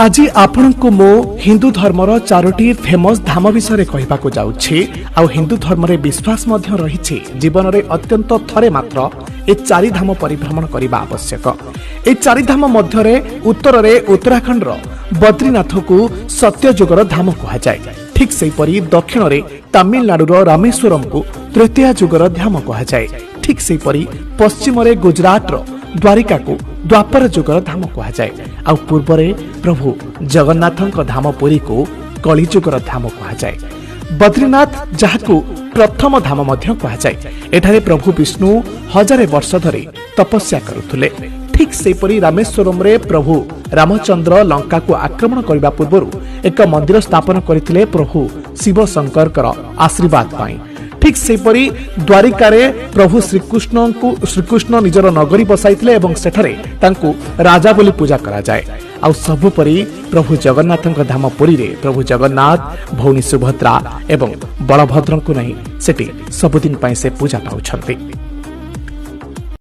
आज आपण को मो हिंदू धर्मर चारोटी फेमस धाम विषय कहवाक जाउछि। आ हिंदू धर्म रे विश्वास मध्य रही जीवन रे अत्यंत थरे मात्र ए चारि धाम परिभ्रमण करने आवश्यक। ए चारि धाम मध्य रे उत्तर रे उत्तराखंड रो बद्रीनाथ को सत्यजुगर धाम कहा जाए। ठीक सेपरी दक्षिण रे तमिलनाडु रो रामेश्वरम को तृतीय जुगर धाम कहा जाए। ठीक सेपरी पश्चिम रे गुजरात रो द्वारिका को द्वापर जुगर धाम कहा जाए। आ पूर्व रे प्रभु जगन्नाथक धाम पुरी को कलिजुगर धाम कहा जाए। बद्रीनाथ जहाकू प्रथम धाम मध्य कहा जाए। एठारे प्रभु विष्णु 1000 वर्ष धरि तपस्या करुथुले। ठीक सेपरी रामेश्वरम रे प्रभु रामचंद्र लंका को आक्रमण करबा पूर्व एक मंदिर स्थापन करथिले प्रभु शिव शंकर आशीर्वाद पाई। ठीक सेपरी द्वारिका रे प्रभु श्रीकृष्ण निजर नगरी बसाइथिले एवं सेठारे तांकु राजा बोली पूजा करा जाए। आ सबुपरि प्रभु जगन्नाथक धाम पुरी रे प्रभु जगन्नाथ भौणी सुभद्रा एवं बलभद्र को नहीं सेठी सबुदिन से पूजा पाउछंती।